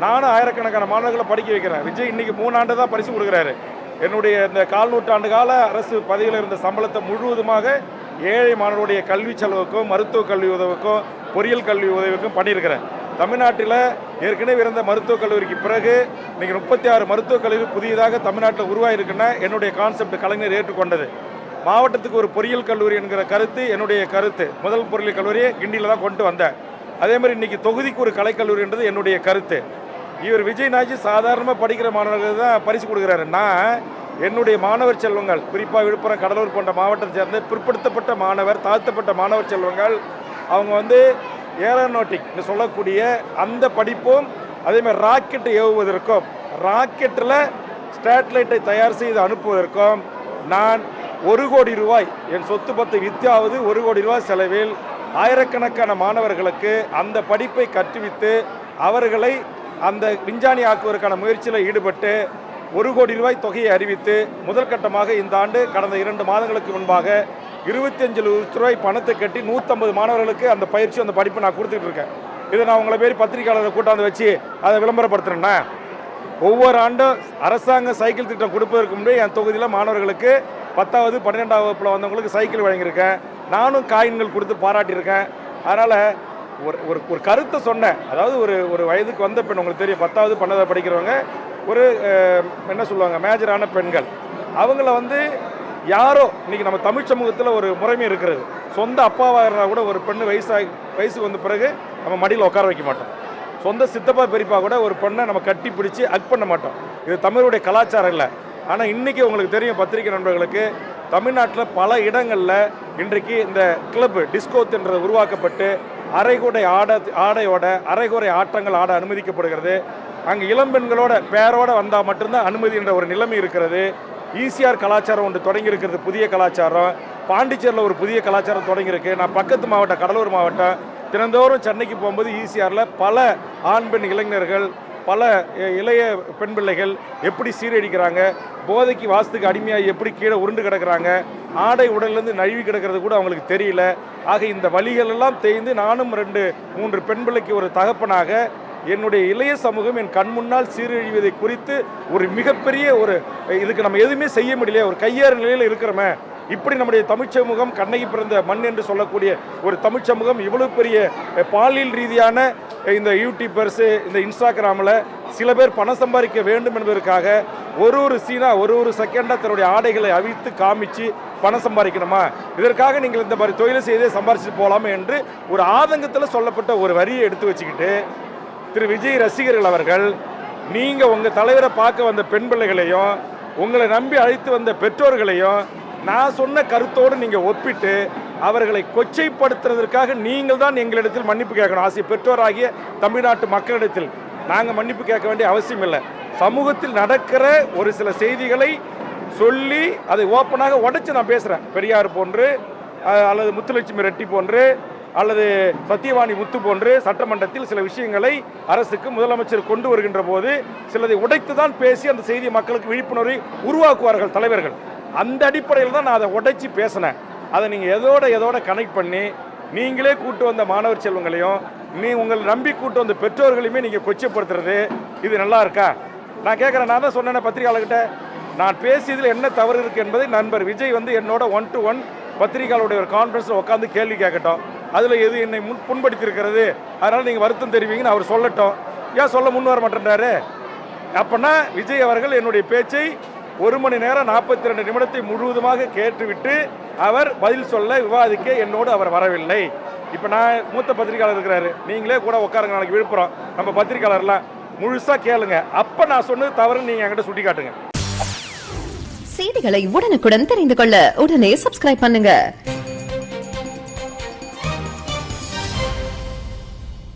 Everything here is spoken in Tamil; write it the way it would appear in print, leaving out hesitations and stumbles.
நானும் ஆயிரக்கணக்கான மாணவர்களை படிக்க வைக்கிறேன். விஜய் இன்னைக்கு 3 ஆண்டு தான் பரிசு கொடுக்குறாரு. என்னுடைய இந்த 4 நூற்றாண்டு கால அரசு பதவியில் இருந்த சம்பளத்தை முழுவதுமாக ஏழை மாணவருடைய கல்வி செலவுக்கும், மருத்துவ கல்வி உதவிக்கும், பொறியியல் கல்வி உதவிக்கும் பண்ணியிருக்கிறேன். தமிழ்நாட்டில் ஏற்கனவே இருந்த மருத்துவக் கல்லூரிக்கு பிறகு இன்றைக்கி 36 மருத்துவக் கல்லூரி புதியதாக தமிழ்நாட்டில் உருவாகிருக்குன்னா என்னுடைய கான்செப்ட் கலைஞர் ஏற்றுக்கொண்டது. மாவட்டத்துக்கு ஒரு பொறியியல் கல்லூரி என்கிற கருத்து என்னுடைய கருத்து. முதல் பொறியியல் கல்லூரியை கிண்டியில் தான் கொண்டு வந்தேன். அதே மாதிரி இன்றைக்கி தொகுதிக்கு ஒரு கலைக்கல்லூரின்றது என்னுடைய கருத்து. இவர் விஜய்நாஜி சாதாரணமாக படிக்கிற மாணவர்கள் தான் பரிசு கொடுக்குறாரு. நான் என்னுடைய மாணவர் செல்வங்கள், குறிப்பாக விழுப்புரம், கடலூர் போன்ற மாவட்டத்தை சேர்ந்த பிற்படுத்தப்பட்ட மாணவர், தாழ்த்தப்பட்ட மாணவர் செல்வங்கள், அவங்க ஏரோநாட்டிக் சொல்லக்கூடிய அந்த படிப்பும், அதேமாதிரி ராக்கெட்டை ஏவுவதற்கும், ராக்கெட்டில் ஸ்டேட்லைட்டை தயார் செய்து அனுப்புவதற்கும் நான் 1 கோடி ரூபாய் என் சொத்து பத்து வித்யாவது 1 கோடி ரூபாய் செலவில் ஆயிரக்கணக்கான மாணவர்களுக்கு அந்த படிப்பை கற்றுவித்து அவர்களை அந்த விஞ்ஞானி ஆக்குவதற்கான முயற்சியில் ஈடுபட்டு 1 கோடி ரூபாய் தொகையை அறிவித்து முதல் கட்டமாக இந்த ஆண்டு கடந்த 2 மாதங்களுக்கு முன்பாக 25 லட்ச ரூபாய் பணத்தை கட்டி 150 மாணவர்களுக்கு அந்த பயிற்சி, அந்த படிப்பை நான் கொடுத்துட்டு இருக்கேன். இதை நான் உங்களை பேர் பத்திரிகையாளரை கூட்டாந்து வச்சு அதை விளம்பரப்படுத்துறேன்னா, ஒவ்வொரு ஆண்டும் அரசாங்க சைக்கிள் திட்டம் கொடுப்பதற்கு முன்பே என் தொகுதியில் மாணவர்களுக்கு 10வது 12ஆம் வகுப்பில் வந்தவங்களுக்கு சைக்கிள் வழங்கியிருக்கேன். நானும் காயின்கள் கொடுத்து பாராட்டியிருக்கேன். அதனால் ஒரு கருத்தை சொன்னேன். அதாவது ஒரு வயதுக்கு வந்த பெண், உங்களுக்கு தெரியும், 10வது 12வது படிக்கிறவங்க, ஒரு என்ன சொல்லுவாங்க, மேஜரான பெண்கள், அவங்கள யாரோ இன்றைக்கி நம்ம தமிழ் சமூகத்தில் ஒரு முறைமை இருக்கிறது. சொந்த அப்பாவாக இருந்தால் கூட ஒரு பெண்ணு வயசுக்கு வந்த பிறகு நம்ம மடியில் உட்கார வைக்க மாட்டோம். சொந்த சித்தப்பா பெரியப்பா கூட ஒரு பெண்ணை நம்ம கட்டி பிடிச்சி அக் பண்ண மாட்டோம். இது தமிழுடைய கலாச்சாரம் இல்லை. ஆனால் இன்றைக்கி உங்களுக்கு தெரியும், பத்திரிகை நண்பர்களுக்கு, தமிழ்நாட்டில் பல இடங்களில் இன்றைக்கு இந்த கிளப் டிஸ்கோத்துன்றது உருவாக்கப்பட்டு அரைகுறை ஆடையோட அரைகுறை ஆட்டங்கள் ஆட அனுமதிக்கப்படுகிறது. அங்கே இளம்பெண்களோட பேரோடு வந்தால் மட்டும்தான் அனுமதி என்ற ஒரு நிலைமை இருக்கிறது. ஈசிஆர் கலாச்சாரம் ஒன்று தொடங்கி இருக்கிறது, புதிய கலாச்சாரம். பாண்டிச்சேரியில் ஒரு புதிய கலாச்சாரம் தொடங்கியிருக்கு. நான் பக்கத்து மாவட்டம், கடலூர் மாவட்டம், தினந்தோறும் சென்னைக்கு போகும்போது ஈசிஆரில் பல ஆண் பெண் இளைஞர்கள், பல இளைய பெண் பிள்ளைகள் எப்படி சீரழிக்கிறாங்க, போதைக்கு வாசத்துக்கு அடிமையாக எப்படி கீழே உருண்டு கிடக்கிறாங்க, ஆடை உடல்லேருந்து நழுவி கிடக்கிறது கூட அவங்களுக்கு தெரியல. ஆக இந்த வழிகள் எல்லாம் தேய்ந்து நானும் 2-3 பெண் பிள்ளைக்கு ஒரு தகப்பனாக என்னுடைய இளைய சமூகம் என் கண் முன்னால் சீரழிவதை குறித்து ஒரு மிகப்பெரிய இதுக்கு நம்ம எதுவுமே செய்ய முடியல, ஒரு கையேறு நிலையில் இருக்கிறோமே. இப்படி நம்முடைய தமிழ் சமூகம், கண்ணகி பிறந்த மண் என்று சொல்லக்கூடிய ஒரு தமிழ் சமூகம் இவ்வளவு பெரிய பாலியல் ரீதியான இந்த யூடியூபர்ஸு, இந்த இன்ஸ்டாகிராமில் சில பேர் பணம் சம்பாதிக்க வேண்டும் என்பதற்காக ஒரு சீனா ஒரு செகண்டாக தன்னுடைய ஆடைகளை அவிழ்த்து காமிச்சு பணம் சம்பாதிக்கணுமா, இதற்காக நீங்கள் இந்த மாதிரி தொழிலை செய்தே சம்பாதிச்சுட்டு போகலாமே என்று ஒரு ஆதங்கத்தில் சொல்லப்பட்ட ஒரு வரியை எடுத்து வச்சுக்கிட்டு திரு விஜய் ரசிகர்கள் அவர்கள், நீங்கள் உங்கள் தலைவரை பார்க்க வந்த பெண் பிள்ளைகளையும் உங்களை நம்பி அழைத்து வந்த பெற்றோர்களையும் நான் சொன்ன கருத்தோடு நீங்கள் ஒப்பிட்டு அவர்களை கொச்சைப்படுத்துறதற்காக நீங்கள் தான் எங்களிடத்தில் மன்னிப்பு கேட்கணும். ஆசிய பெற்றோராகிய தமிழ்நாட்டு மக்களிடத்தில் நாங்கள் மன்னிப்பு கேட்க வேண்டிய அவசியம் இல்லை. சமூகத்தில் நடக்கிற ஒரு சில செய்திகளை சொல்லி அதை ஓப்பனாக உடைச்சு நான் பேசுகிறேன். பெரியார் போன்று, அல்லது முத்துலட்சுமி ரெட்டி போன்று, அல்லது சத்தியவாணி முத்து போன்று சட்டமன்றத்தில் சில விஷயங்களை அரசுக்கு முதலமைச்சர் கொண்டு வருகின்ற போது சிலதை உடைத்து தான் பேசி அந்த செய்தி மக்களுக்கு விழிப்புணர்வை உருவாக்குவார்கள் தலைவர்கள். அந்த அடிப்படையில் தான் நான் அதை உடைச்சி பேசினேன். அதை நீங்கள் எதோட கனெக்ட் பண்ணி நீங்களே கூட்டு வந்த மாணவர் செல்வங்களையும் உங்களை நம்பி கூட்டு வந்த பெற்றோர்களையுமே நீங்கள் கொச்சைப்படுத்துறது இது நல்லா இருக்கா? நான் கேட்குறேன். நான் தான் சொன்னேன் பத்திரிகையாளர்கிட்ட, நான் பேசியதில் என்ன தவறு இருக்குது என்பதை நண்பர் விஜய் என்னோட 1-to-1 பத்திரிகையாளருடைய ஒரு கான்ஃபரன்ஸில் உட்காந்து கேள்வி கேட்கட்டும். அதில் எது என்னை புண்படுத்தியிருக்கிறது, அதனால் நீங்கள் வருத்தம் தெரிவிங்கன்னு அவர் சொல்லட்டும். ஏன் சொல்ல முன் வர மாட்டேன்றாரு? அப்போனா விஜய் அவர்கள் என்னுடைய பேச்சை 1 மணி நேரம் 42 நிமிடத்தை முழுவதுமாக கேட்டுவிட்டு அவர் பதில் சொல்ல, விவாதிக்க என்னோடு அவர் வரவில்லை. இப்போ நான் மூத்த பத்திரிகையாளர் இருக்கிறாரு, நீங்களே கூட உட்காருங்க, நாளைக்கு விழுப்புரம் நம்ம பத்திரிகையாளர்லாம் முழுசாக கேளுங்க. அப்போ நான் சொன்னது தவறுன்னு நீங்கள் என்கிட்ட சுட்டி காட்டுங்க. செய்திகளை உடனுக்குடன் தெரிந்து கொள்ள உடனே சப்ஸ்கிரைப் பண்ணுங்க.